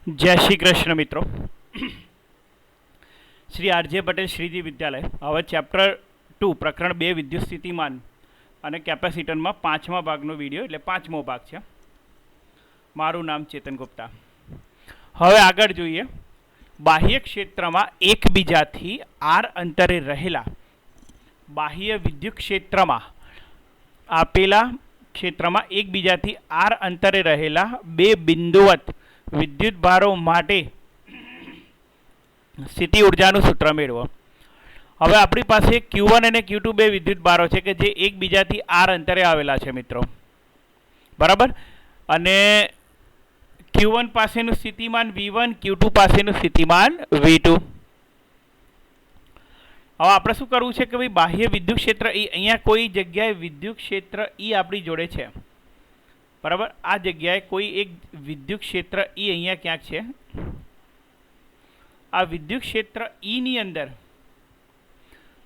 जय श्री कृष्ण मित्रों। श्री आरजे पटेल श्रीजी विद्यालय हवे चैप्टर 2 प्रकरण 2 विद्युत स्थितिमान અને કેપેસિટરમાં પાંચમા ભાગનો વિડીયો એટલે પાંચમો ભાગ છે। મારું નામ ચેતન ગુપ્તા। હવે આગળ જોઈએ। બાહ્ય ક્ષેત્રમાં એકબીજાથી આર અંતરે રહેલા બાહ્ય વિદ્યુત ક્ષેત્રમાં આપેલા ક્ષેત્રમાં એકબીજાથી આર અંતરે રહેલા બે બિંદુવત विद्युत भारों माटे स्थिति ऊर्जाનું सूत्र मेळવો। હવે આપણી પાસે Q1 અને Q2 બે વિદ્યુત ભારો છે કે જે એકબીજાથી r અંતરે આવેલા છે મિત્રો, બરાબર। અને Q1 પાસેનું સ્થિતિમાન V1, Q2 પાસેનું સ્થિતિમાન V2। હવે આપણે શું કરવું છે કે ભાઈ બાહ્ય વિદ્યુત ક્ષેત્ર E અહીંયા કોઈ જગ્યાએ વિદ્યુત ક્ષેત્ર E આપણી જોડે છે, बराबर। आ जगह कोई एक विद्युत क्षेत्र ई अहींया क्यांक छे। आ विद्युत क्षेत्र ई नी अंदर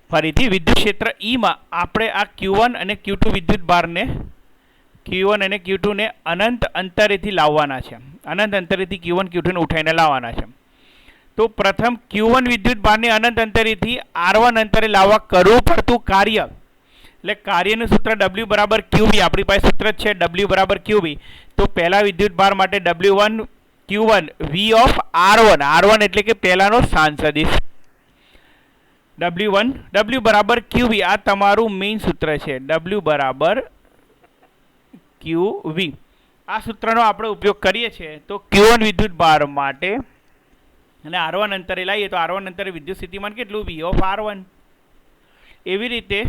फरीथी विद्युत क्षेत्र ई में आपणे आ Q1 અને Q2 विद्युत भार ने Q1 અને Q2 ने अनंत अंतरेथी लाववाना छे। अनंत अंतरेथी Q1 Q2 ने उठाईने लाववाना छे। तो प्रथम Q1 विद्युत भार ने अनंत अंतरेथी R1 अंतरे लाववा करवुं पड़तुं कार्य એટલે કાર્યનું સૂત્ર W બરાબર QV આપણી પાસે સૂત્ર છે W બરાબર QV। તો પહેલા વિદ્યુત ભાર માટે W1 Q1 V of R1 R1 એટલે કે પહેલાનો સ્થાન સદિશ W1 W બરાબર QV આ તમારું મેઇન સૂત્ર છે W બરાબર QV। આ સૂત્રનો આપણે ઉપયોગ કરીએ છીએ તો Q1 વિદ્યુત ભાર માટે અને R1 અંતરે લાવીએ તો R1 અંતરે વિદ્યુત સ્થિતિમાન કેટલું V ઓફ R1। એવી રીતે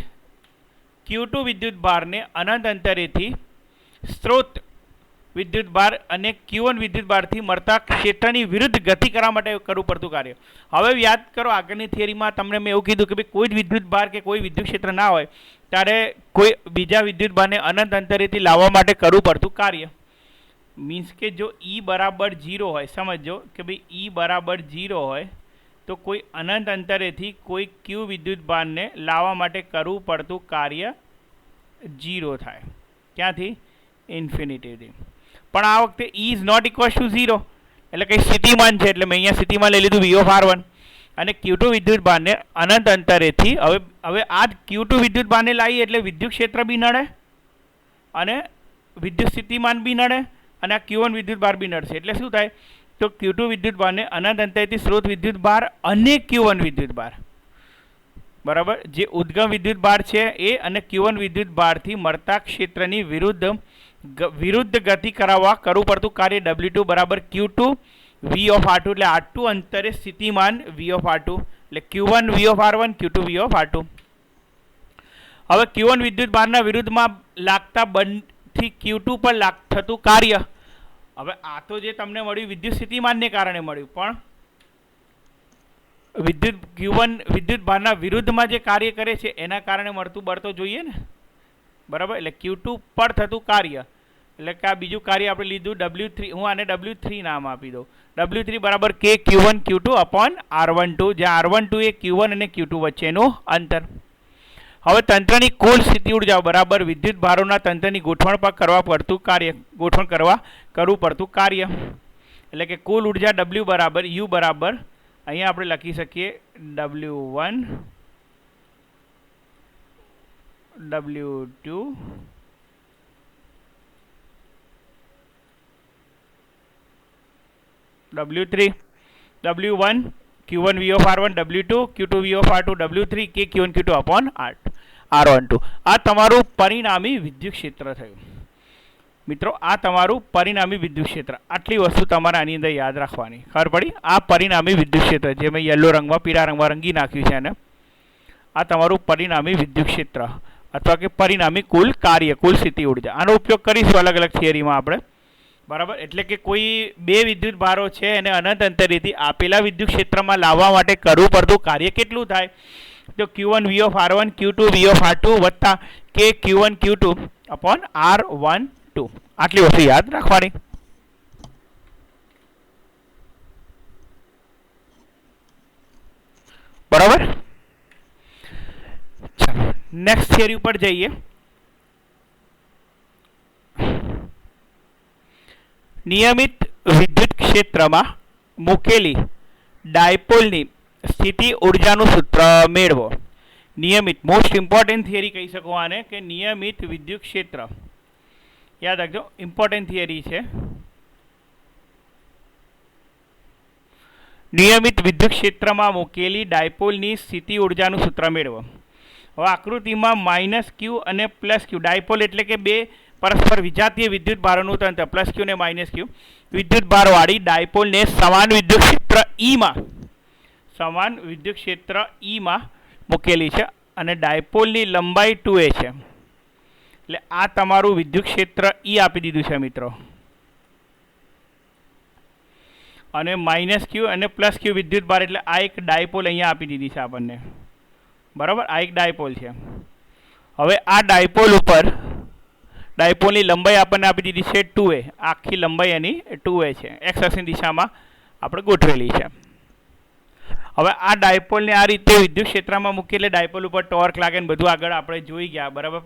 Q2 विद्युत भार ने अनंत अंतरेथी स्रोत विद्युत भार अने Q1 विद्युत भार थी मळता क्षेत्रनी विरुद्ध गति करवा माटे करवुं पड़तुं कार्य। हवे याद करो आगळनी थियरीमां तमने मैं एवुं कीधुं के कोई विद्युत भार के कोई विद्युत क्षेत्र ना होय त्यारे कोई बीजा विद्युत भार ने अनंत अंतरेथी लाववा माटे करवुं पड़तुं कार्य। मीन्स के जो E बराबर 0 होय, समझो कि भाई E बराबर 0 होय तो कोई अनंत अंतरेथी कोई Q विद्युत भार ने लाववा माटे करवुं पड़तुं कार्य 0 थाय। क्यांथी? इन्फिनिटी। पण आ वखते E is not equals to 0 એટલે કે સ્થિતિમાન છે એટલે મેં અહીંયા સ્થિતિમાન લઈ લીધું V ઓફ R1 અને Q2 વિદ્યુત ભારને અનંત અંતરેથી હવે આ Q2 વિદ્યુત ભારને લાવી એટલે વિદ્યુત ક્ષેત્ર બી નડે અને વિદ્યુત સ્થિતિમાન બી નડે અને આ Q1 વિદ્યુત ભાર બી નડશે। એટલે શું થાય तो Q2 विद्युत भार ने अनंत अंतरेथी स्रोत विद्युत भार अने Q1 विद्युत भार बराबर जे उद्गम विद्युत भार है ए अने Q1 विद्युत भार थी मळता क्षेत्रनी विरुद्ध गति करावा करवुं पड़तुं कार्य W2 बराबर Q2 V ऑफ R2 એટલે R2 अंतरे स्थितिमान V ऑफ R2 એટલે Q1 V of R1 Q2 V of R2। હવે Q1 विद्युत भारना विरुद्धमां लागता बंधથી Q2 पर थतुं कार्य। હવે આ તો જે તમને મળ્યું વિદ્યુત સ્થિતિમાનને કારણે મળ્યું, પણ વિદ્યુત Q1 વિદ્યુત ભારના વિરુદ્ધમાં જે કાર્ય કરે છે એના કારણે મળતું બળ તો જોઈએ ને, બરાબર। એટલે Q2 પર થતું કાર્ય એટલે કે આ બીજું કાર્ય આપણે લીધું W3, હું આને W3 નામ આપી દઉં। W3 બરાબર K Q1 Q2 upon R12 જ્યાં R12 એ Q1 અને Q2 વચ્ચેનું અંતર। હવે તંત્રની કુલ સ્થિતિ ઊર્જા બરાબર વિદ્યુત ભારોના તંત્રની ગોઠવણ પર કરવા પડતું કાર્ય કરવું પડતું કાર્ય એટલે કે કુલ ઊર્જા W બરાબર U બરાબર અહીંયા આપણે લખી શકીએ W1 W2 W3 W1 Q1 V of R1 W2 Q2 V of R2 W3 K Q1 Q2 upon R12। આ તમારું પરિણામી વિદ્યુત ક્ષેત્ર થયું મિત્રો। આ તમારું પરિણામી વિદ્યુત ક્ષેત્ર, આટલી વસ્તુ તમારે આની અંદર યાદ રાખવાની, ખબર પડી? આ પરિણામી વિદ્યુત ક્ષેત્ર જે મેં યલો રંગમાં પીળા રંગમાં રંગી નાખ્યું છે અને આ તમારું પરિણામી વિદ્યુત ક્ષેત્ર અથવા કે પરિણામી કુલ કાર્ય કુલ સ્થિતિ ઊર્જા। આનો ઉપયોગ કરીશું અલગ અલગ થિયરીમાં આપણે, बराबर। એટલે કે કોઈ બે વિદ્યુત ભારો છે અને અનંત અંતરેથી આપેલા વિદ્યુત ક્ષેત્રમાં લાવવા માટે કરવું પડતું કાર્ય કેટલું થાય તો Q1 V of R1 Q2 V of R2 વત્તા K Q1 Q2 upon R12। આટલી વસ્તુ યાદ રાખવાની, બરાબર। ચાલો નેક્સ્ટ થિયરી ઉપર જઈએ। नियमित विद्युत ક્ષેત્રમાં મૂકેલી ડાયપોલની સ્થિતિ ઉર્જાનું સૂત્ર મેળવો. નિયમિત, મોસ્ટ ઇમ્પોર્ટન્ટ થિયરી કહી શકો આને, કે નિયમિત વિદ્યુત ક્ષેત્ર. યાદ રાખજો, ઇમ્પોર્ટન્ટ થિયરી છે. નિયમિત વિદ્યુત ક્ષેત્રમાં મૂકેલી ડાયપોલની સ્થિતિ ઉર્જાનું સૂત્ર મેળવો. હવે આકૃતિમાં -q અને +q, ડાયપોલ એટલે કે બે પરસ્પર વિજાતીય વિદ્યુત ભારોનું તંત્ર, +q અને -q, વિદ્યુત ભારવાળી ડાયપોલને સમાન વિદ્યુત ક્ષેત્ર E માં મૂકેલી છે અને ડાયપોલની લંબાઈ 2a છે. એટલે આ તમારું વિદ્યુત ક્ષેત્ર E આપી દીધું છે મિત્રો. અને -q અને +q વિદ્યુત ભાર, એટલે આ એક ડાયપોલ અહીંયા આપી દીધી છે આપણને. બરાબર, આ એક ડાયપોલ છે. હવે આ ડાયપોલ ઉપર ડાયપોલની લંબાઈ આપણને આપી દીધી છે 2a. આખી લંબાઈ એની 2a છે, x અક્ષની દિશામાં આપણે ગોઠવેલી છે. હવે આ ડાયપોલને આ રીતે વિદ્યુત ક્ષેત્રમાં મૂકી એટલે ડાયપોલ ઉપર ટોર્ક લાગે ને બધું આગળ આપણે જોઈ ગયા. બરાબર,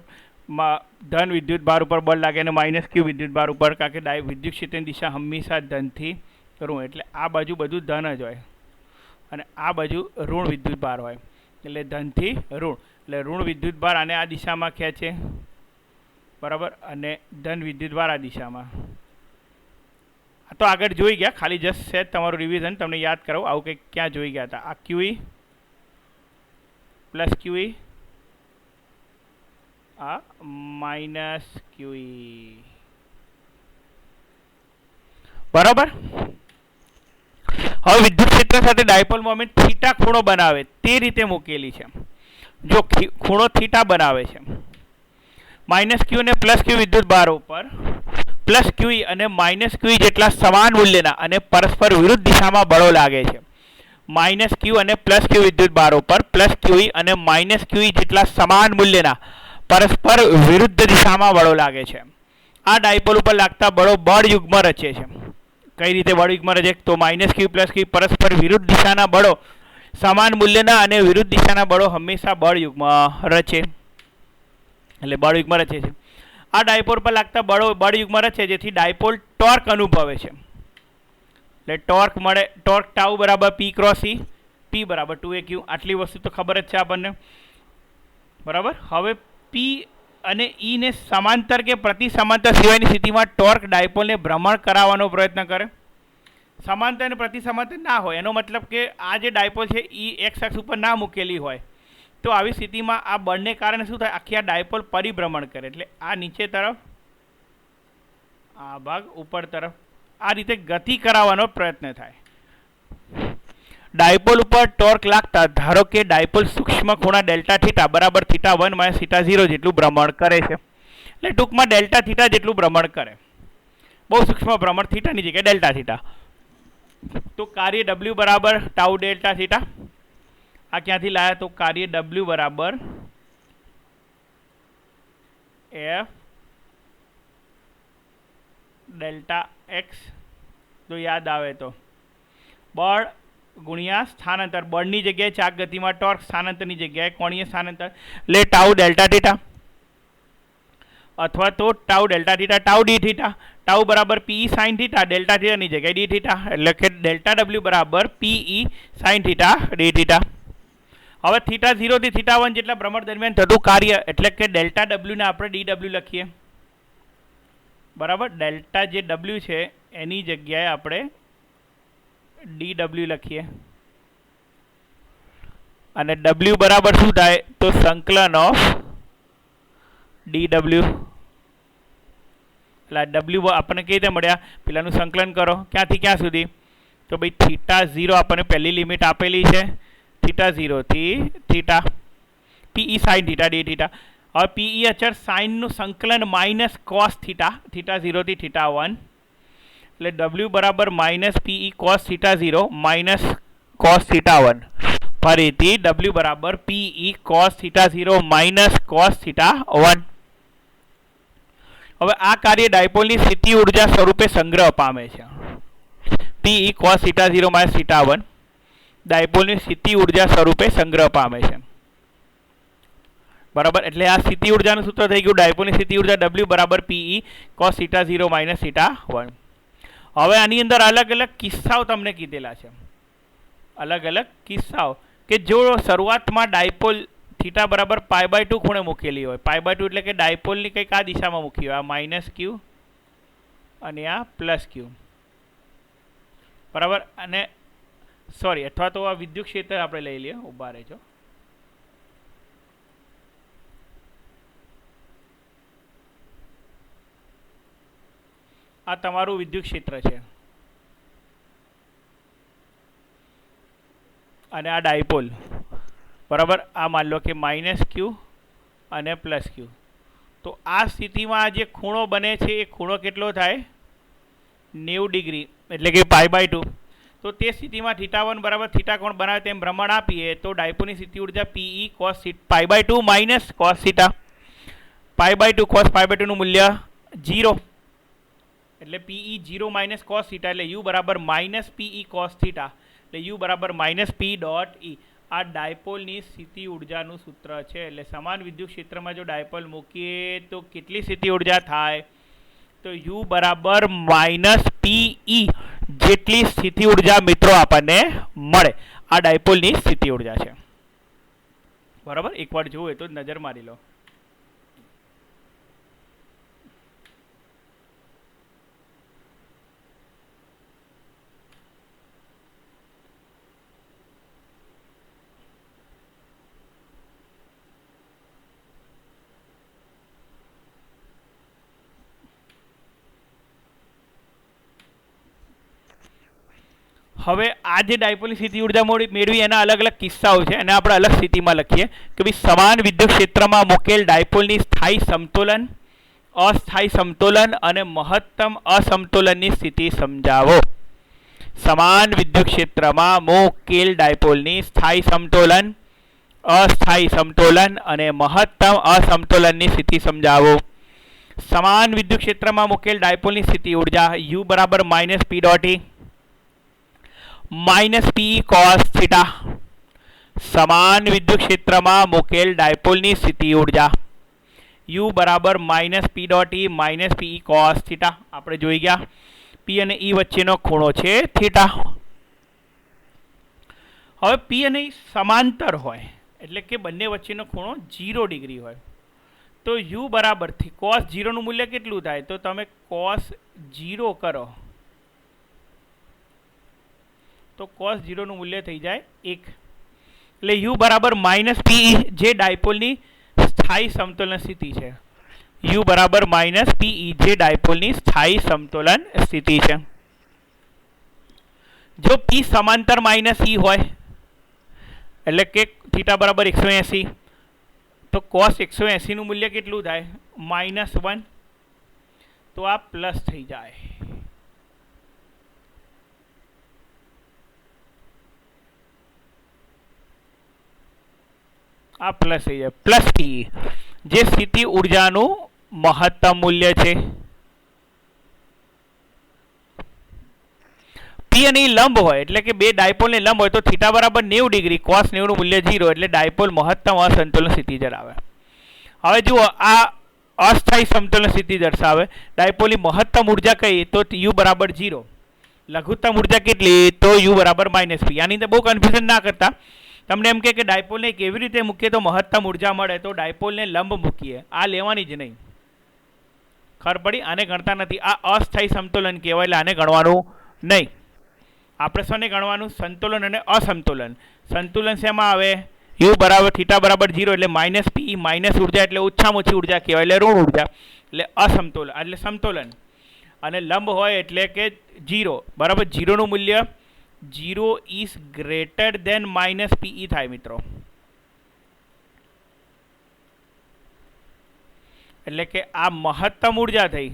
ધન વિદ્યુત ભાર ઉપર બળ લાગે અને -q વિદ્યુત ભાર ઉપર, કારણ કે વિદ્યુત ક્ષેત્રની દિશા હંમેશા ધનથી ઋણ, એટલે આ બાજુ બધું ધન જ હોય અને આ બાજુ ઋણ વિદ્યુત ભાર હોય. એટલે ધનથી ઋણ, એટલે ઋણ વિદ્યુત ભાર આને આ દિશામાં ખેંચે. બરાબર, અને ધન વિદ્યુત ભાર આ દિશામાં. આ તો આગળ જોઈ ગયા, ખાલી જસ્ટ સેટ તમારું રિવિઝન તમને યાદ કરાવું. આવું કંઈક ક્યાં જોઈ ગયા હતા. આ QE +QE, આ -QE. બરાબર. હવે વિદ્યુત ક્ષેત્ર સાથે ડાયપોલ મોમેન્ટ થીટા ખૂણો બનાવે તે રીતે મૂકેલી છે. જો ખૂણો થીટા બનાવે છે, -q અને +q વિદ્યુત ભાર ઉપર +QE અને -QE જેટલા સમાન મૂલ્યના અને પરસ્પર વિરુદ્ધ દિશામાં બળો લાગે છે. -q અને +q વિદ્યુત ભાર ઉપર +QE અને -QE જેટલા સમાન મૂલ્યના પરસ્પર વિરુદ્ધ દિશામાં બળો લાગે છે. આ ડાયપોલ ઉપર લાગતા બળો બળ યુગ્મ રચે છે. કઈ રીતે બળ યુગ્મ રચે? તો -q +q પરસ્પર વિરુદ્ધ દિશાના બળો સમાન મૂલ્યના અને વિરુદ્ધ દિશાના બળો હંમેશા બળ યુગ્મ રચે, એટલે બળ યુગ્મ રચે છે. આ ડાયપોલ પર લાગતા બળો બળ યુગ્મ રચે જેથી ડાયપોલ ટોર્ક અનુભવે છે. એટલે ટોર્ક મળે, ટોર્ક ટાઉ બરાબર P × E, P બરાબર 2aq. આટલી વસ્તુ તો ખબર જ છે આપણને. બરાબર. હવે P અને E ને સમાંતર કે પ્રતિ સમાંતર સિવાયની સ્થિતિમાં ટોર્ક ડાયપોલને ભ્રમણ કરાવવાનો પ્રયત્ન કરે. સમાંતર અને પ્રતિ સમાંતર ના હોય, એનો મતલબ કે આ જે ડાયપોલ છે એ x અક્ષ ઉપર ના મૂકેલી હોય, તો આવી સ્થિતિમાં આ બળને કારણે શું થાય? આખી આ ડાયપોલ પરિભ્રમણ કરે. એટલે આ નીચે તરફ, આ ભાગ ઉપર તરફ, આ રીતે ગતિ કરાવવાનો પ્રયત્ન થાય. ડાયપોલ ઉપર ટોર્ક લાગતા ધારો કે ડાયપોલ સૂક્ષ્મ ખૂણા ડેલ્ટા થીટા બરાબર θ1 - θ0 જેટલું ભ્રમણ કરે છે. એટલે ટૂંકમાં ડેલ્ટા થીટા જેટલું ભ્રમણ કરે. બહુ સૂક્ષ્મ ભ્રમણ, થીટાની જગ્યાએ ડેલ્ટા થીટા. તો કાર્ય W બરાબર ટાઉ ડેલ્ટા થીટા. આ ક્યાંથી લાયા? તો કાર્ય W બરાબર F ડેલ્ટા x. તો યાદ આવે તો બળ ગુણ્યા સ્થાનાંતર. બળની જગ્યાએ ચાક ગતિમાં ટોર્ક, સ્થાનાંતરની જગ્યાએ કોણીય સ્થાનાંતર, એટલે ટાઉ ડેલ્ટા થીટા અથવા તો tau delta theta, tau D theta. Tau બરાબર PE sin થીટા, ડેલ્ટા થીટાની જગ્યાએ ડી થીટા, એટલે કે ડેલ્ટા W બરાબર PE sin theta D theta. હવે θ0 થી θ1 જેટલા ભ્રમણ દરમિયાન થતું કાર્ય, એટલે કે ડેલ્ટા W ને આપણે DW લખીએ. બરાબર, ડેલ્ટા જે W છે એની જગ્યાએ આપણે DW લખીએ. અને W બરાબર શું થાય? તો સંકલન ઓફ DW. એટલે W આપણને કેવી રીતે મળ્યા? પેલાનું સંકલન કરો, ક્યાંથી ક્યાં સુધી? તો ભાઈ θ0 આપણને પહેલી લિમિટ આપેલી છે, θ0 થી θ, PE sin θ d θ. હવે PE અચળ સાઇનનું સંકલન માઇનસ cos θ, θ0 થી θ1, એટલે W બરાબર -PE cos θ0 માઇનસ cos θ1. ફરીથી W બરાબર PE cos θ0 માઇનસ cos θ1. હવે આ કાર્ય ડાયપોલની સ્થિતિ ઉર્જા સ્વરૂપે સંગ્રહ પામે છે. PE cos θ0 માઇનસ θ1 ડાયપોલની સ્થિતિ ઉર્જા સ્વરૂપે સંગ્રહ પામે છે. બરાબર, એટલે આ સ્થિતિ ઉર્જાનું સૂત્ર થઈ ગયું. ડાયપોલની સ્થિતિ ઉર્જા W બરાબર PE cos θ0 માઇનસ θ1. હવે આની અંદર અલગ અલગ કિસ્સાઓ તમને કીધેલા છે, અલગ અલગ કિસ્સાઓ કે જો શરૂઆતમાં ડાયપોલ થીટા બરાબર π/2 ખૂણે મૂકેલી હોય, π/2 એટલે કે ડાયપોલની કંઈક આ દિશામાં મૂકી હોય, આ -q અને આ +q, બરાબર. અને સોરી, અથવા તો આ વિદ્યુત ક્ષેત્ર આપણે લઈ લઈએ, ઊભા રહેજો. આ તમારું વિદ્યુત ક્ષેત્ર છે અને આ ડાયપોલ, બરાબર. આ માન લો કે -q અને +q. તો આ સ્થિતિમાં જે ખૂણો બને છે એ ખૂણો કેટલો થાય? 90 ડિગ્રી, એટલે કે π/2. તો તે સ્થિતિમાં θ1 બરાબર θ કોણ બનાવે તેમ ભ્રમણ આપીએ તો ડાયપોલની સ્થિતિ ઉર્જા Pe cos π/2 minus cos θ. π/2 cos π/2 નું મૂલ્ય 0, એટલે Pe 0 માઇનસ cos θ, એટલે u બરાબર -Pe cos θ, એટલે u બરાબર -P.E. આ ડાયપોલની સ્થિતિ ઉર્જાનું સૂત્ર છે. એટલે સમાન વિદ્યુત ક્ષેત્રમાં જો ડાયપોલ મૂકીએ તો કેટલી સ્થિતિ ઉર્જા થાય? તો u બરાબર -Pe જેટલી સ્થિતિ ઉર્જા મિત્રો આપણને મળે. આ ડાયપોલની સ્થિતિ ઉર્જા છે, બરાબર. એકવાર જોવું તો નજર મારી લો. હવે આ જે ડાયપોલની સ્થિતિ ઉર્જા મેળવી એના અલગ અલગ કિસ્સાઓ છે, અને આપણે અલગ સ્થિતિમાં લખીએ કે ભાઈ સમાન વિદ્યુત ક્ષેત્રમાં મૂકેલ ડાયપોલની સ્થાયી સમતોલન, અસ્થાયી સમતોલન અને મહત્તમ અસમતોલનની સ્થિતિ સમજાવો. સમાન વિદ્યુત ક્ષેત્રમાં મૂકેલ ડાયપોલની સ્થાયી સમતોલન, અસ્થાયી સમતોલન અને મહત્તમ અસમતોલનની સ્થિતિ સમજાવો. સમાન વિદ્યુત ક્ષેત્રમાં મૂકેલ ડાયપોલની સ્થિતિ ઉર્જા u બરાબર -P.E -Pe cos θ. સમાન વિદ્યુત ક્ષેત્રમાં મૂકેલ ડાયપોલની સ્થિતિ ઉર્જા u બરાબર -P.E -Pe cos θ. આપણે જોઈ ગયા P અને E વચ્ચેનો ખૂણો છે θ. હવે P અને E સમાંતર હોય એટલે કે બંને વચ્ચેનો ખૂણો 0 ડિગ્રી હોય તો u બરાબર cos 0 નું મૂલ્ય કેટલું થાય? તો તમે cos 0 કરો તો cos 0 નું મૂલ્ય થઈ જાય 1, એટલે u બરાબર -Pe જે ડાયપોલની સ્થાયી સમતોલન સ્થિતિ છે. u બરાબર -Pe જે ડાયપોલની સ્થાયી સમતોલન સ્થિતિ છે. જો P સમાંતર -E હોય એટલે કે θ બરાબર 180 તો cos 180 નું મૂલ્ય કેટલું થાય? -1, તો આ પ્લસ થઈ જાય. આ પ્લસ થઈ જાય +Pe જે સ્થિતિ ઉર્જાનું મહત્તમ મૂલ્ય છે. P અને E લંબ હોય એટલે કે બે ડાયપોલને લંબ હોય તો θ બરાબર 90 ડિગ્રી, cos 90 નું મૂલ્ય 0, એટલે ડાયપોલ મહત્તમ અસંતુલન સ્થિતિ ધરાવે. હવે જુઓ આ અસ્થાયી સમતોલન સ્થિતિ દર્શાવે. ડાયપોલની મહત્તમ ઉર્જા કઈ? તો u બરાબર 0. લઘુત્તમ ઉર્જા કેટલી? તો u બરાબર -P. આની અંદર બહુ કન્ફ્યુઝન ના કરતા. તમને એમ કે ડાયપોલને કેવી રીતે મૂકીએ તો મહત્તમ ઉર્જા મળે, તો ડાયપોલને લંબ મૂકીએ. આ લેવાની જ નહીં, ખબર પડી? આને ગણતા નથી. આ અસ્થાયી સમતોલન કહેવાય, એટલે આને ગણવાનું નહીં. આપણે શાને ગણવાનું? સંતુલન અને અસમતોલન. સંતુલન શેમાં આવે? u બરાબર θ બરાબર 0, એટલે -Pe માઇનસ ઉર્જા એટલે ઓછામાં ઓછી ઉર્જા કહેવાય, એટલે ઋણ ઉર્જા, એટલે અસમતોલન એટલે સમતોલન. અને લંબ હોય એટલે કે 0, બરાબર. 0 નું મૂલ્ય 0 ઇઝ ગ્રેટર દેન -Pe થાય મિત્રો. એટલે કે આ મહત્તમ ઉર્જા થઈ.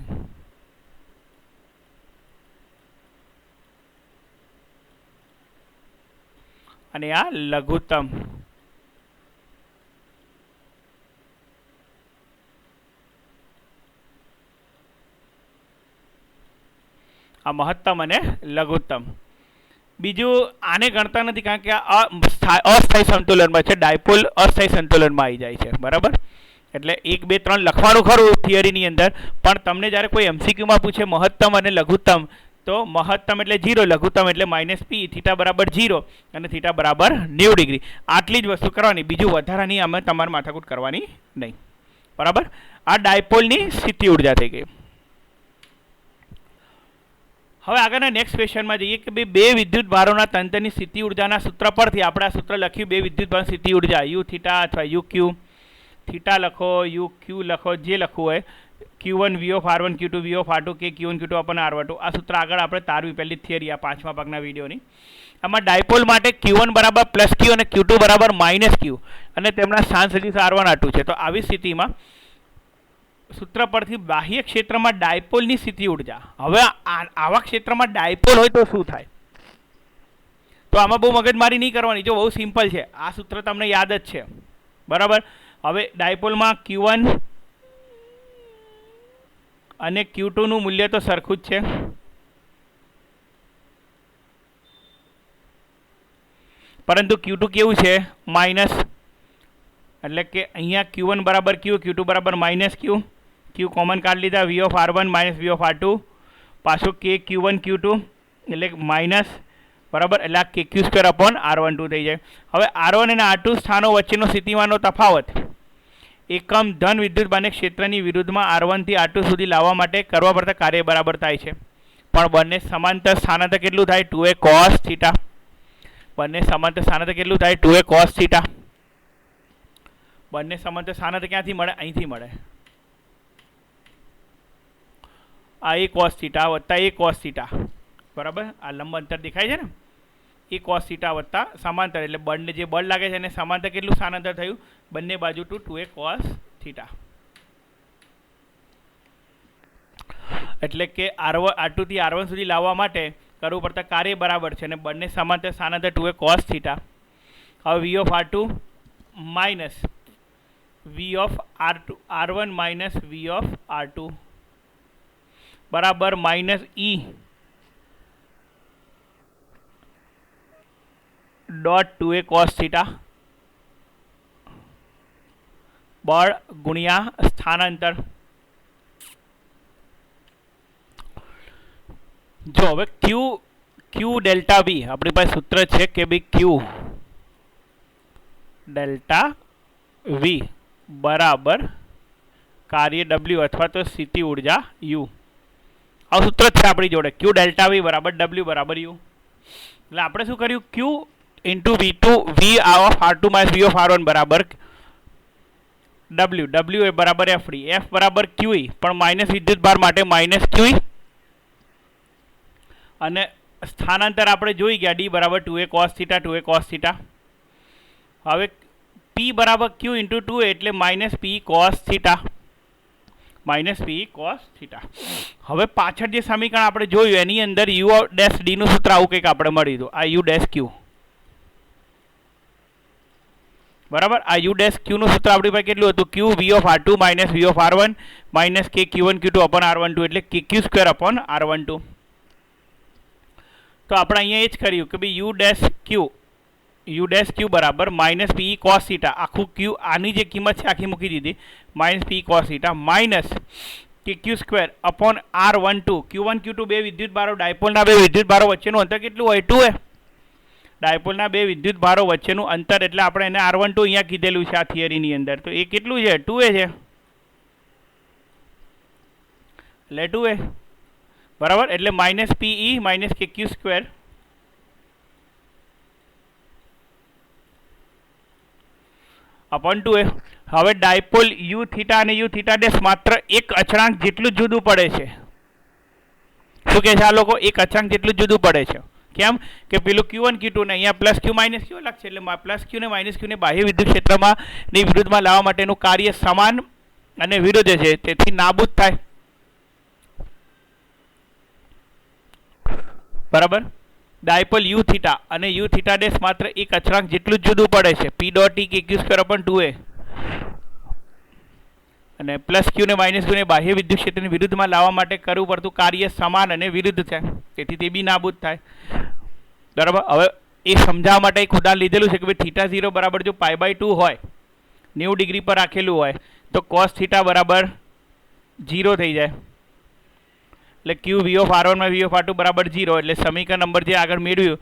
અને આ લઘુત્તમ. આ મહત્તમ અને લઘુત્તમ. બીજું આને ગણતા નથી કારણ કે આ અસ્થાયી સંતુલનમાં છે. ડાયપોલ અસ્થાયી સંતુલનમાં આવી જાય છે, બરાબર. એટલે 1 2 3 લખવાનું ખરું થિયરીની અંદર, પણ તમને જ્યારે કોઈ MCQમાં પૂછે મહત્તમ અને લઘુત્તમ તો મહત્તમ એટલે 0, લઘુત્તમ એટલે -p, થીટા બરાબર 0 અને થીટા બરાબર 90 ડિગ્રી. આટલી જ વસ્તુ કરવાની, બીજું વધારાની અમે તમારે માથાકૂટ કરવાની નહીં. બરાબર. આ ડાયપોલની સ્થિતિ ઉર્જા થઈ ગઈ. હવે આગળના નેક્સ્ટ ક્વેશ્ચનમાં જઈએ કે બે વિદ્યુત ભારોના તંત્રની સ્થિતિ ઉર્જાના સૂત્ર પરથી આપણે આ સૂત્ર લખ્યું. બે વિદ્યુત ભાર સ્થિતિ ઉર્જા યુ થીટા અથવા યુ ક્યુ, થીટા લખો, યુ ક્યુ લખો, જે લખવું હોય. Q1 V of R1 Q2 V of R2 કે Q1 Q2 अपन R12. આ સૂત્ર આગળ આપણે તારવી પહેલી થિયરી આ 5મા ભાગના વિડીયોની. આમાં ડાયપોલ માટે Q1 બરાબર +Q અને Q2 બરાબર -Q અને તેમના સ્થાન સદિશ R1 R2 છે. તો આવી સ્થિતિમાં સૂત્ર પરથી બાહ્ય ક્ષેત્રમાં ડાયપોલની સ્થિતિ ઉર્જા. હવે આવા ક્ષેત્રમાં ડાયપોલ હોય તો શું થાય? તો આમાં બહુ મગજમારી નહીં કરવાની, જો બહુ સિમ્પલ છે. આ સૂત્ર તમને યાદ જ છે. બરાબર. હવે ડાયપોલમાં Q1 અને Q2 નું મૂલ્ય તો સરખું જ છે. પરંતુ Q2 કેવું છે? માઇનસ. એટલે કે અહીંયા Q1 બરાબર Q, Q2 બરાબર -Q. Q કોમન કાઢી લીધા, V of R1 - V of R2, પાછું K Q1 Q2 એટલે માઇનસ. બરાબર. એટલે આ KQ² અપોન R12 થઈ જાય. હવે R1 અને R2 સ્થાનો વચ્ચેનો સ્થિતિમાનનો તફાવત એકમ ધન વિદ્યુતભારને ક્ષેત્રની વિરુદ્ધમાં R1 થી R2 સુધી લાવવા માટે કરવા પડતા કાર્ય બરાબર થાય છે. પણ બંને સમાંતર સ્થાનાંતર કેટલું થાય? 2a cos θ. બંને સમાંતર સ્થાનાંતર કેટલું થાય? 2a cos θ. બંને સમાંતર સ્થાનાંતર ક્યાંથી મળે? અહીંથી મળે. આ a cos θ વત્તા a cos θ. બરાબર. આ લંબ અંતર દેખાય છે ને? એ cos θ વત્તા સમાંતર એટલે બંને જે બળ લાગે છે એને સમાંતર કેટલું સ્થાનાંતર થયું? બંને બાજુ 2a cos θ. એટલે કે R2 થી R1 સુધી લાવવા માટે કરવું પડતા કાર્ય બરાબર છે અને બંને સમાંતર સ્થાનાંતર 2a cos θ. હવે V of R2 minus V of R1 minus V of R2 બરાબર -E ડોટ 2a cos θ બળ ગુણ્યા સ્થાનાંતર. જો હવે Q ડેલ્ટા V આપણી પાસે સૂત્ર છે કે ભાઈ Q ડેલ્ટા V બરાબર કાર્ય W અથવા તો સ્થિતિ ઉર્જા U. આ સૂત્ર છે આપણી જોડે. Q ડેલ્ટા V બરાબર W બરાબર U. એટલે આપણે શું કર્યું? Q into V2 V of R2 minus V of R1 બરાબર W. W એ બરાબર FD. F બરાબર QE પણ માઇનસ વિદ્યુત ભાર માટે -QE અને સ્થાનાંતર આપણે જોઈ ગયા D બરાબર 2a cos θ 2a cos θ. હવે P બરાબર Q into 2a એટલે -P cos θ -P cos θ. હવે પાછળ જે સમીકરણ આપણે જોયું એની અંદર U ડેશ D નું સૂત્ર આવું કંઈક આપણે મળી હતું. આ U ડેશ Q બરાબર. આ U ડેશ Q નું સૂત્ર આપણી પાસે કેટલું હતું? Q V of R2 minus V of R1 minus K Q1 Q2 upon R12 એટલે KQ² upon R12. તો આપણે અહીંયા એ જ કર્યું કે ભાઈ U ડેશ Q બરાબર -P cos θ. આખું Q આની જે કિંમત છે આખી મૂકી દીધી -P cos θ minus KQ² upon R12. Q1 Q2 બે વિદ્યુત ભારો, ડાયપોલના બે વિદ્યુત ભારો વચ્ચેનું અંતર કેટલું હોય? 2a. ડાયપોલના બે વિદ્યુત ભારો વચ્ચેનું અંતર એટલે આપણે એને R12 અહીંયા કીધેલું છે આ થિયરીની અંદર. તો એ કેટલું છે? 2a છે. એટલે 2a બરાબર. એટલે -PE KQ² upon 2a. હવે ડાયપોલ U θ અને U θ ડેશ માત્ર એક અચળાંક જેટલું જુદું પડે છે. શું કહે છે આ લોકો? એક અચળાંક જેટલું જુદું પડે છે. કેમ કે પેલું Q1 Q2 ને અહીંયા +Q -Q અલગ છે. એટલે +Q ને -Q ને બાહ્ય વિદ્યુત ક્ષેત્રમાં ની વિરુદ્ધમાં લાવવા માટેનું કાર્ય સમાન અને વિરુદ્ધ છે, તેથી નાબૂદ થાય. બરાબર. ડાયપોલ U θ અને U θ ડેશ માત્ર એક અચળાંક જેટલું જ જુદું પડે છે. P dot E KQ² upon 2a અને +Q ને -Q ને બાહ્ય વિદ્યુત ક્ષેત્રની વિરુદ્ધમાં લાવવા માટે કરવું પડતું કાર્ય સમાન અને વિરુદ્ધ છે, તેથી તે બી નાબૂદ થાય. બરાબર. હવે એ સમજાવવા માટે એક ઉદાહરણ લીધેલું છે કે ભાઈ θ0 બરાબર જો π/2 હોય, 90 ડિગ્રી પર રાખેલું હોય તો cos θ બરાબર 0 થઈ જાય. એટલે ક્યુ વી ઓફ R1 માં વી ઓફ R2 બરાબર 0, એટલે સમીકરણ નંબર જે આગળ મેળવ્યું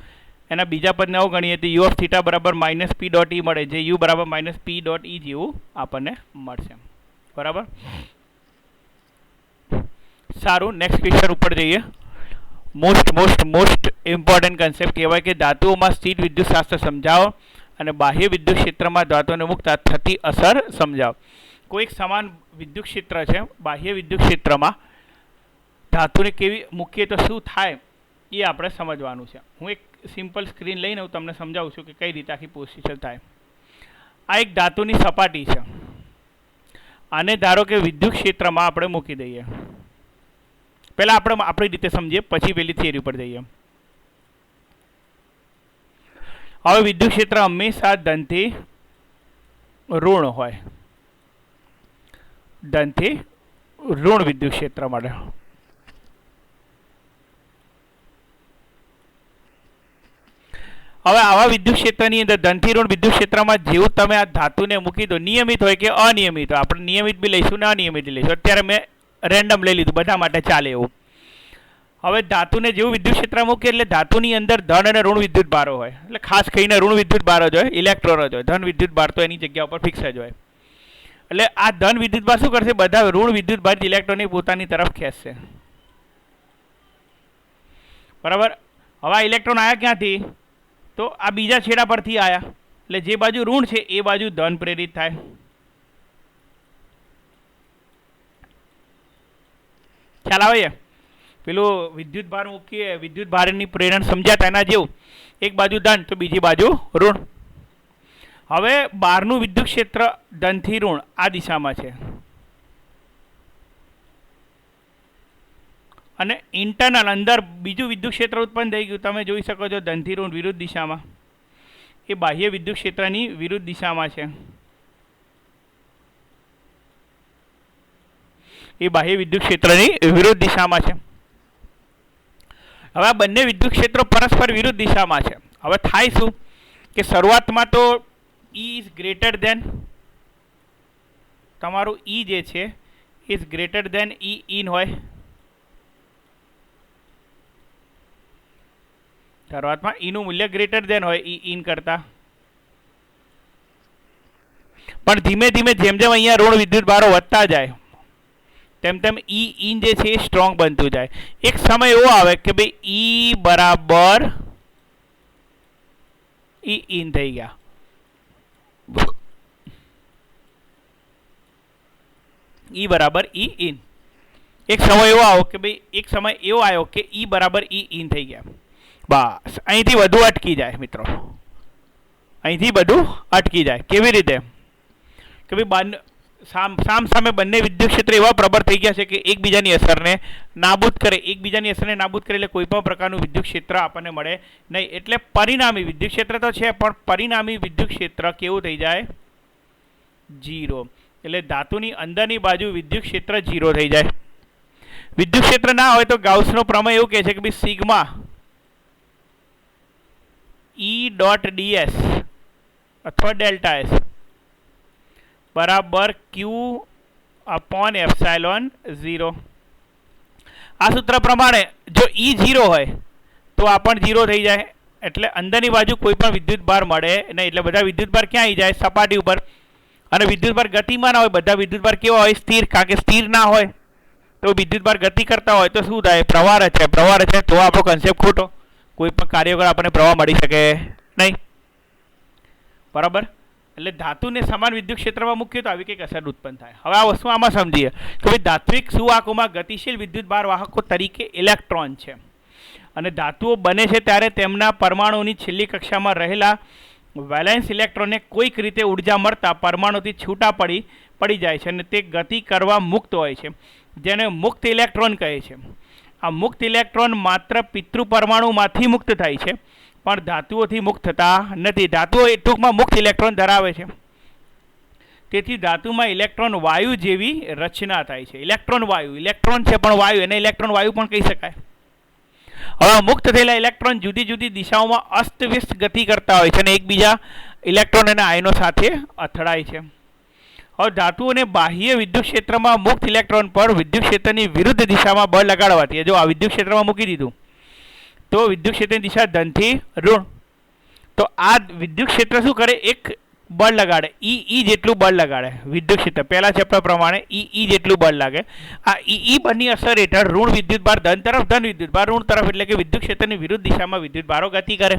એના બીજા પદને અવગણીએ તો યુ ઓફ થીટા બરાબર માઇનસ પી ડોટ ઈ મળે, જે યુ બરાબર માઇનસ પી ડોટ ઈ જેવું આપણને મળશે. બરાબર. સારું, નેક્સ્ટ ક્વેશ્ચન ઉપર જઈએ. મોસ્ટ ઇમ્પોર્ટન્ટ કન્સેપ્ટ કહેવાય કે ધાતુઓમાં સ્થિર વિદ્યુતશાસ્ત્ર સમજાવો અને બાહ્ય વિદ્યુત ક્ષેત્રમાં ધાતુઓને મુક્ત થતી અસર સમજાવો. કોઈ એક સમાન વિદ્યુત ક્ષેત્ર છે, બાહ્ય વિદ્યુત ક્ષેત્રમાં ધાતુને કેવી મૂકીએ તો શું થાય એ આપણે સમજવાનું છે. હું એક સિમ્પલ સ્ક્રીન લઈને હું તમને સમજાવું છું કે કઈ રીતે આખી પોઝિશન થાય. આ એક ધાતુની સપાટી છે, આને ધારો કે વિદ્યુત ક્ષેત્રમાં આપણે મૂકી દઈએ. પહેલાં આપણે આપણી રીતે સમજીએ, પછી પેલી થિયરી ઉપર જઈએ. હવે વિદ્યુત ક્ષેત્ર હંમેશા ધનથી ઋણ હોય, ધનથી ઋણ વિદ્યુત ક્ષેત્ર માટે. હવે આવા વિદ્યુત ક્ષેત્રની અંદર ધનથી ઋણ વિદ્યુત ક્ષેત્રમાં જેવું તમે આ ધાતુને મૂકી દો, નિયમિત હોય કે અનિયમિત હોય, આપણે નિયમિત બી લઈશું ને અનિયમિત લઈશું. અત્યારે મેં રેન્ડમ લઈ લીધું, બધા માટે ચાલે એવું. હવે ધાતુને જેવું વિદ્યુત ક્ષેત્ર મૂકીએ એટલે ધાતુની અંદર ધન અને ઋણ વિદ્યુત ભારો હોય, એટલે ખાસ કરીને ઋણ વિદ્યુત ભાર જ હોય, ઇલેક્ટ્રોન જ હોય. ધન વિદ્યુત ભાર તો એની જગ્યા ઉપર ફિક્સ જ હોય. એટલે આ ધન વિદ્યુત ભાર શું કરશે, બધા ઋણ વિદ્યુત ભાર ઇલેક્ટ્રોનને પોતાની તરફ ખેંચશે. બરાબર. હવે આ ઇલેક્ટ્રોન આવ્યા ક્યાંથી, તો આ બીજા છેડા પરથી આવ્યા, એટલે જે બાજુ ઋણ છે એ બાજુ ધન પ્રેરિત થાય. ખ્યાલ આવે છે? પેલું વિદ્યુત ભાર મૂકીએ, વિદ્યુત ભારની પ્રેરણ સમજ્યા એના જેવું, એક બાજુ ધન તો બીજી બાજુ ઋણ. હવે બહારનું વિદ્યુત ક્ષેત્ર ધનથી ઋણ આ દિશામાં છે, અને ઇન્ટરનલ અંદર બીજું વિદ્યુત ક્ષેત્ર ઉત્પન્ન થઈ ગયું, તમે જોઈ શકો છો ધનથી ઋણ વિરુદ્ધ દિશામાં. એ બાહ્ય વિદ્યુત ક્ષેત્રની વિરુદ્ધ દિશામાં છે. એ બાહ્ય વિદ્યુત ક્ષેત્રની વિરુદ્ધ દિશામાં છે. હવે આ બંને વિદ્યુત ક્ષેત્રો પરસ્પર વિરુદ્ધ દિશામાં છે. હવે થાય શું કે શરૂઆતમાં તો ઈ ઇઝ ગ્રેટર દેન, તમારું ઈ જે છે is greater than E in હોય. શરૂઆતમાં ઈનું મૂલ્ય ગ્રેટર દેન હોય ઈ ઇન કરતા, પણ ધીમે ધીમે જેમ જેમ અહીંયા ઋણ વિદ્યુત ભારો વધતા જાય તેમ તેમ ઈ ઇન જે છે એ સ્ટ્રોંગ બનતું જાય. એક સમય એવો આવે કે ભાઈ ઈ બરાબર ઈ ઇન થઈ ગયા. ઈ બરાબર ઈ ઇન. એક સમય એવો આવ્યો કે ભાઈ એક સમય એવો આવ્યો કે ઈ બરાબર ઈ ઇન થઈ ગયા. બસ અહીંથી વધુ અટકી જાય મિત્રો, અહીંથી બધું અટકી જાય. કેવી રીતે કે ભાઈ સામે બંને વિદ્યુત ક્ષેત્ર એવા પ્રબળ થઈ ગયા છે કે એકબીજાની અસરને નાબૂદ કરે, એકબીજાની અસરને નાબૂદ કરે એટલે કોઈ પણ પ્રકારનું વિદ્યુત ક્ષેત્ર આપણને મળે નહીં. એટલે પરિણામી વિદ્યુત ક્ષેત્ર તો છે, પણ પરિણામી વિદ્યુત ક્ષેત્ર કેવું થઈ જાય, ઝીરો. એટલે ધાતુની અંદરની બાજુ વિદ્યુત ક્ષેત્ર ઝીરો થઈ જાય. વિદ્યુત ક્ષેત્ર ના હોય તો ગાઉસનો પ્રમેય એવું કહે છે કે ભાઈ સિગ્મા ઈ ડોટ ડીએસ અથવા ડેલ્ટા એસ બરાબર ક્યુ અપોન એપ્સાઇલોન 0. આ સૂત્ર પ્રમાણે જો ઈ 0 હોય તો આ પણ 0 થઈ જાય, એટલે અંદરની બાજુ કોઈ પણ વિદ્યુત ભાર મળે નહીં. એટલે બધા વિદ્યુત ભાર ક્યાં આવી જાય, સપાટી ઉપર. અને વિદ્યુત ભાર ગતિમાં ના હોય, બધા વિદ્યુત ભાર કેવા હોય, સ્થિર. કારણ કે સ્થિર ના હોય તો વિદ્યુત ભાર ગતિ કરતા હોય તો શું થાય, પ્રવાહ રચાય. પ્રવાહ રચાય તો આપણો કન્સેપ્ટ ખોટો, કોઈ પણ કાર્ય વગર આપણને પ્રવાહ મળી શકે નહીં. બરાબર. એટલે ધાતુને સમાન વિદ્યુત ક્ષેત્રમાં મૂકીએ તો આવી કંઈક અસર ઉત્પન્ન થાય. હવે આ વસ્તુ આમાં સમજીએ કે ભાઈ ધાત્વિક સુવાહકોમાં ગતિશીલ વિદ્યુત ભાર વાહકો તરીકે ઇલેક્ટ્રોન છે, અને ધાતુઓ બને છે ત્યારે તેમના પરમાણુની છેલ્લી કક્ષામાં રહેલા વેલેન્સ ઇલેક્ટ્રોનને કોઈક રીતે ઉર્જા મળતા પરમાણુથી છૂટા પડી જાય છે, અને તે ગતિ કરવા મુક્ત હોય છે, જેને મુક્ત ઇલેક્ટ્રોન કહે છે. આ મુક્ત ઇલેક્ટ્રોન માત્ર પિતૃ પરમાણુમાંથી મુક્ત થાય છે, પણ ધાતુઓથી મુક્ત થતા નથી. ધાતુઓ ટૂંકમાં મુક્ત ઇલેક્ટ્રોન ધરાવે છે, તેથી ધાતુમાં ઇલેક્ટ્રોન વાયુ જેવી રચના થાય છે. ઇલેક્ટ્રોન વાયુ, ઇલેક્ટ્રોન છે પણ વાયુ, એને ઇલેક્ટ્રોન વાયુ પણ કહી શકાય. હવે મુક્ત થયેલા ઇલેક્ટ્રોન જુદી જુદી દિશાઓમાં અસ્તવ્યસ્ત ગતિ કરતા હોય છે, અને એકબીજા ઇલેક્ટ્રોન અને આયનો સાથે અથડાય છે. હવે ધાતુઓને બાહ્ય વિદ્યુત ક્ષેત્રમાં મુક્ત ઇલેક્ટ્રોન પર વિદ્યુત ક્ષેત્રની વિરુદ્ધ દિશામાં બળ લગાડવાથી, જો આ વિદ્યુત ક્ષેત્રમાં મૂકી દીધું તો વિદ્યુત ક્ષેત્રની દિશા ધનથી ઋણ, તો આ વિદ્યુત ક્ષેત્ર શું કરે, એક બળ લગાડે, ઈ જેટલું બળ લગાડે વિદ્યુત ક્ષેત્ર, પહેલા ચેપ્ટર પ્રમાણે ઈ જેટલું બળ લાગે. આ ઈ બળની અસર હેઠળ ઋણ વિદ્યુત ભાર ધન તરફ, ધન વિદ્યુત ભાર ઋણ તરફ, એટલે કે વિદ્યુત ક્ષેત્રની વિરુદ્ધ દિશામાં વિદ્યુત ભારો ગતિ કરે.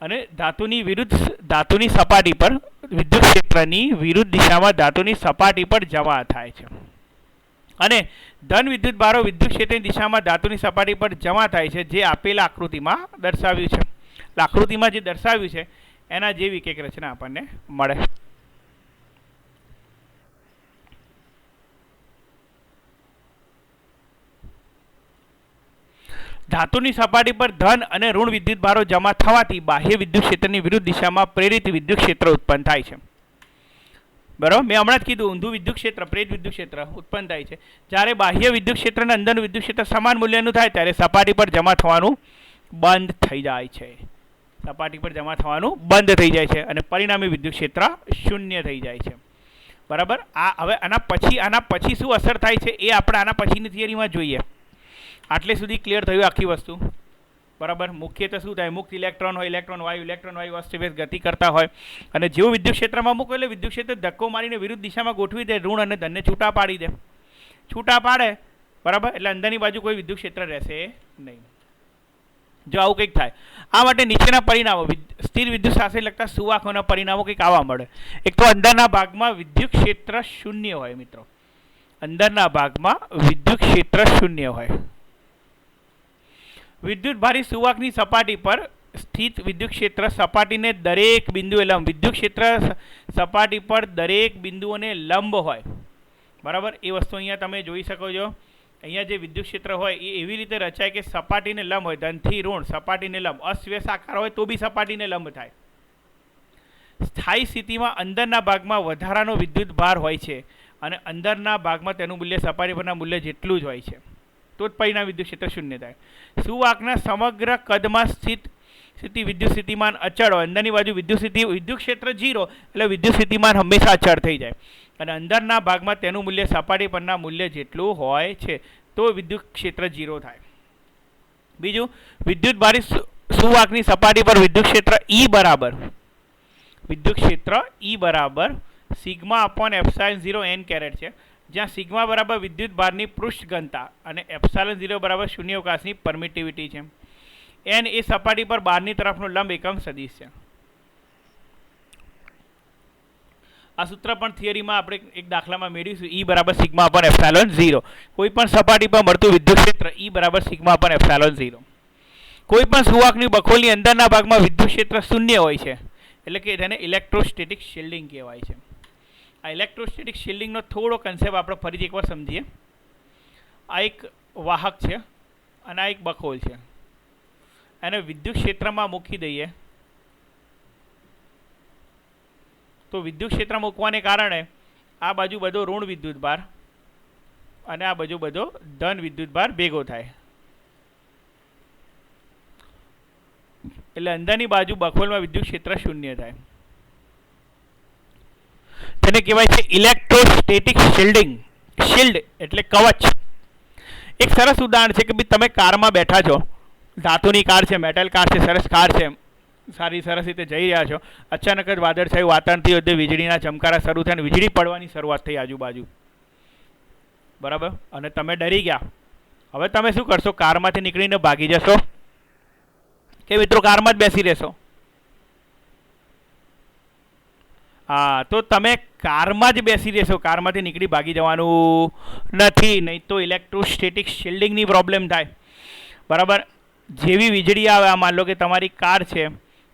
અને ધાતુની સપાટી પર વિદ્યુત ક્ષેત્રની વિરુદ્ધ દિશામાં ધાતુની સપાટી પર જમા થાય છે. અને ધન વિદ્યુત ભારો વિદ્યુત ક્ષેત્રની દિશામાં ધાતુની સપાટી પર જમા થાય છે, જે આપેલા આકૃતિમાં દર્શાવ્યું છે. આકૃતિમાં જે દર્શાવ્યું છે એના જેવી કંઈક રચના આપણને મળે. ધાતુની સપાટી પર ધન અને ઋણ વિદ્યુત ભારો જમા થવાથી બાહ્ય વિદ્યુત ક્ષેત્રની વિરુદ્ધ દિશામાં પ્રેરિત વિદ્યુત ક્ષેત્ર ઉત્પન્ન થાય છે. બરાબર, મેં હમણાં જ કીધું, ઊંધું વિદ્યુત ક્ષેત્ર, પ્રેરિત વિદ્યુત ક્ષેત્ર ઉત્પન્ન થાય છે. જ્યારે બાહ્ય વિદ્યુત ક્ષેત્ર અને અંદરનું વિદ્યુત ક્ષેત્ર સમાન મૂલ્યનું થાય ત્યારે સપાટી પર જમા થવાનું બંધ થઈ જાય છે. સપાટી પર જમા થવાનું બંધ થઈ જાય છે અને પરિણામી વિદ્યુત ક્ષેત્ર શૂન્ય થઈ જાય છે. બરાબર, હવે આના પછી શું અસર થાય છે એ આપણે આના પછીની થિયરીમાં જોઈએ. આટલે સુધી ક્લિયર થયું આખી વસ્તુ. બરાબર, મુખ્યત્વે શું થાય, મુક્ત ઇલેક્ટ્રોન હોય, ઇલેક્ટ્રોન વાયુ અસ્તવ્યસ્ત ગતિ કરતા હોય અને જેવું વિદ્યુત ક્ષેત્રમાં મૂકો એટલે વિદ્યુત ક્ષેત્ર ધક્કો મારીને વિરુદ્ધ દિશામાં ગોઠવી દે, ઋણ અને ધનને છૂટા પાડી દે. છૂટા પાડે, બરાબર, એટલે અંદરની બાજુ કોઈ વિદ્યુત ક્ષેત્ર રહેશે નહીં. જો આવું કંઈક થાય, આ માટે નીચેના પરિણામો સ્થિર વિદ્યુત સાથે લગતા સુવાકોના પરિણામો કંઈક આવવા મળે. એક તો અંદરના ભાગમાં વિદ્યુત ક્ષેત્ર શૂન્ય હોય. મિત્રો, અંદરના ભાગમાં વિદ્યુત ક્ષેત્ર શૂન્ય હોય. વિદ્યુત ભારી સુવાકની સપાટી પર સ્થિત વિદ્યુત ક્ષેત્ર સપાટીને દરેક બિંદુએ લંબ, વિદ્યુત ક્ષેત્ર સપાટી પર દરેક બિંદુઓને લંબ હોય. બરાબર, એ વસ્તુ અહીંયા તમે જોઈ શકો છો. અહીંયા જે વિદ્યુત ક્ષેત્ર હોય એ એવી રીતે રચાય કે સપાટીને લંબ હોય, ધનથી ઋણ, સપાટીને લંબ. અસ્વ્યસ આકાર હોય તો બી સપાટીને લંબ થાય. સ્થાયી સ્થિતિમાં અંદરના ભાગમાં વધારાનો વિદ્યુત ભાર હોય છે અને અંદરના ભાગમાં તેનું મૂલ્ય સપાટી પરના મૂલ્ય જેટલું જ હોય છે, તો જ પરિણામ વિદ્યુત ક્ષેત્ર શૂન્ય થાય. સુવાકના સમગ્ર કદમાં સ્થિતિ વિદ્યુત સ્થિતિમાન અચળ હોય, અંદરની બાજુ વિદ્યુત ક્ષેત્ર 0 એટલે વિદ્યુત સ્થિતિમાન હંમેશા અચળ થઈ જાય અને અંદરના ભાગમાં તેનું મૂલ્ય સપાટી પરના મૂલ્ય જેટલું હોય છે, તો વિદ્યુત ક્ષેત્ર 0 થાય. બીજું, વિદ્યુત ભારી સુવાકની સપાટી પર વિદ્યુત ક્ષેત્ર E બરાબર sigma upon epsilon 0 n caret છે, જ્યાં સિગ્મા બરાબર વિદ્યુત ભારની પૃષ્ઠ ઘનતા અને એપ્સાઇલન 0 બરાબર શૂન્યાવકાશની પરમિટિવિટી છે. n એ સપાટી પર બહારની તરફનો લંબ એકમ સદિશ છે. આ સૂત્ર પણ થિયરીમાં આપણે એક દાખલામાં મેળવીશું. E બરાબર સિગ્મા અપોન એપ્સાઇલન 0. કોઈ પણ સપાટી પર મળતું વિદ્યુત ક્ષેત્ર E બરાબર સિગ્મા અપોન એપ્સાઇલન 0. કોઈ પણ સુવાકની બખોલની અંદરના ભાગમાં વિદ્યુત ક્ષેત્ર શૂન્ય હોય છે, એટલે કે તેને ઇલેક્ટ્રોસ્ટેટિક શિલ્ડિંગ કહેવાય છે. આ ઇલેક્ટ્રોસ્ટેટિક શિલ્ડિંગનો થોડો કન્સેપ્ટ આપણે ફરીથી એકવાર સમજીએ. આ એક વાહક છે અને આ એક બખોલ છે. એને વિદ્યુત ક્ષેત્રમાં મૂકી દઈએ તો વિદ્યુત ક્ષેત્ર મૂકવાને કારણે આ બાજુ બધો ઋણ વિદ્યુત ભાર અને આ બાજુ બધો ધન વિદ્યુત ભાર ભેગો થાય. એટલે અંદરની બાજુ બખોલમાં વિદ્યુત ક્ષેત્ર શૂન્ય થાય. તેને કહેવાય છે ઇલેક્ટ્રોસ્ટેટિક શિલ્ડિંગ. શિલ્ડ એટલે કવચ. એક સરસ ઉદાહરણ છે કે ભાઈ તમે કારમાં બેઠા છો, ધાતુની કાર છે, મેટલ કાર છે, સરસ કાર છે, સરસ રીતે જઈ રહ્યા છો. અચાનક જ વાદળછાયું વાતાવરણ થયું એટલે વીજળીના ચમકારા શરૂ થયા અને વીજળી પડવાની શરૂઆત થઈ આજુબાજુ. બરાબર, અને તમે ડરી ગયા. હવે તમે શું કરશો? કારમાંથી નીકળીને ભાગી જશો કે મિત્રો કારમાં જ બેસી રહેશો? હા, તો તમે કારમાં જ બેસી રહેશો, કારમાંથી નીકળી ભાગી જવાનું નથી, નહીં તો ઇલેક્ટ્રોસ્ટેટિક શિલ્ડિંગની પ્રોબ્લેમ થાય. બરાબર, જેવી વીજળી આવે, આ માન લો કે તમારી કાર છે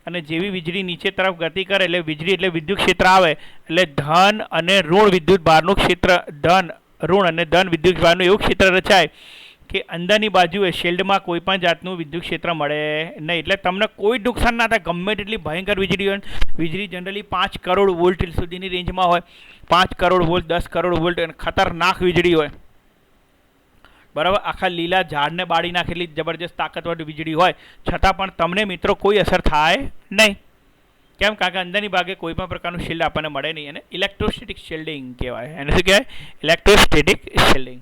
અને જેવી વીજળી નીચે તરફ ગતિ કરે એટલે વીજળી એટલે વિદ્યુત ક્ષેત્ર આવે એટલે ધન અને ઋણ વિદ્યુત ભારનું ક્ષેત્ર, ધન ઋણ અને ધન વિદ્યુત ભારનું એવું ક્ષેત્ર રચાય કે અંદરની બાજુએ શિલ્ડમાં કોઈ પણ જાતનું વિદ્યુત ક્ષેત્ર મળે નહીં. એટલે તમને કોઈ નુકસાન ના થાય. ગમે તેટલી ભયંકર વીજળી હોય, વીજળી જનરલી 5 કરોડ વોલ્ટ સુધીની રેન્જમાં હોય, 5 કરોડ વોલ્ટ, 10 કરોડ વોલ્ટ, અને ખતરનાક વીજળી હોય. બરાબર, આખા લીલા ઝાડને બાળી નાખેલી જબરજસ્ત તાકાતવાળી વીજળી હોય, છતાં પણ તમને મિત્રો કોઈ અસર થાય નહીં. કેમ? કારણ કે અંદરની ભાગે કોઈ પણ પ્રકારનું શિલ્ડ આપણને મળે નહીં, અને ઇલેક્ટ્રોસ્ટેટિક શિલ્ડિંગ કહેવાય. એને શું કહેવાય? Electrostatic shielding.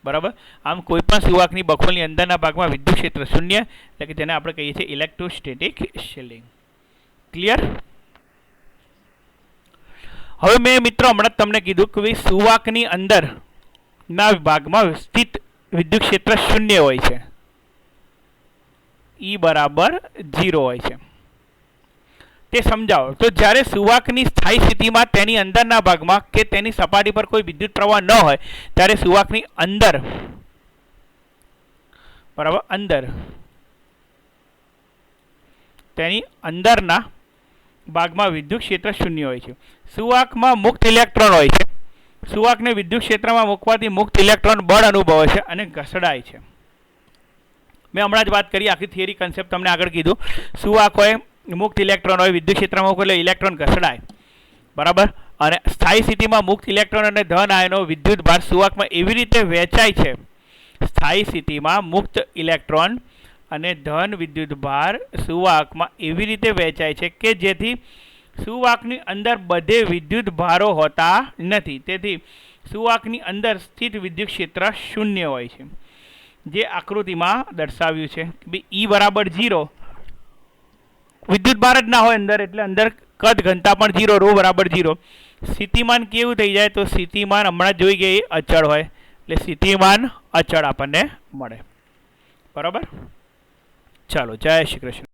બરાબર. આમ કોઈ પણ સુવાકની બખોલની અંદરના ભાગમાં વિદ્યુત ક્ષેત્ર શૂન્ય, એટલે કે જેને આપણે કહીએ છીએ ઇલેક્ટ્રોસ્ટેટિક શિલ્ડિંગ. ક્લિયર? હવે મેં મિત્રો હમણાં તમને કીધું કે ભાઈ સુવાકની અંદરના ભાગમાં સ્થિત વિદ્યુત ક્ષેત્ર શૂન્ય હોય છે, E બરાબર 0 હોય છે. તે સમજાવો. તો જ્યારે સુવાકની સ્થાયી સ્થિતિમાં તેની અંદરના ભાગમાં કે તેની સપાટી પર કોઈ વિદ્યુત પ્રવાહ ન હોય ત્યારે સુવાકની અંદર, બરાબર, અંદર તેની અંદરના ભાગમાં વિદ્યુત ક્ષેત્ર શૂન્ય હોય છે. સુવાકમાં મુક્ત ઇલેક્ટ્રોન હોય છે. સુવાકને વિદ્યુત ક્ષેત્રમાં મૂકવાથી મુક્ત ઇલેક્ટ્રોન બળ અનુભવે છે અને ઘસડાય છે. મેં હમણાં જ વાત કરી, આખી થિયરી કન્સેપ્ટ તમને આગળ કીધું. સુવાક હોય, મુક્ત ઇલેક્ટ્રોન હોય, વિદ્યુત ક્ષેત્રમાં મૂકો એટલે ઇલેક્ટ્રોન ઘસડાય. બરાબર. અને સ્થાયી સ્થિતિમાં મુક્ત ઇલેક્ટ્રોન અને ધન આયનો વિદ્યુત ભાર સુવાકમાં એવી રીતે વહેંચાય છે, સ્થાયી સ્થિતિમાં મુક્ત ઇલેક્ટ્રોન અને ધન વિદ્યુત ભાર સુવાકમાં એવી રીતે વહેંચાય છે કે જેથી સુવાકની અંદર બધે વિદ્યુત ભારો હોતા નથી. તેથી સુવાકની અંદર સ્થિત વિદ્યુત ક્ષેત્ર શૂન્ય હોય છે, જે આકૃતિમાં દર્શાવ્યું છે. E બરાબર 0, વિદ્યુત ભાર જ ના હોય અંદર, એટલે અંદર કદ ઘનતા પણ 0, રો બરાબર 0. સ્થિતિમાન કેવું થઈ જાય? તો સ્થિતિમાન હમણાં જોઈ ગયા અચળ હોય, એટલે સ્થિતિમાન અચળ આપણને મળે. બરાબર. ચાલો, જય શ્રી કૃષ્ણ.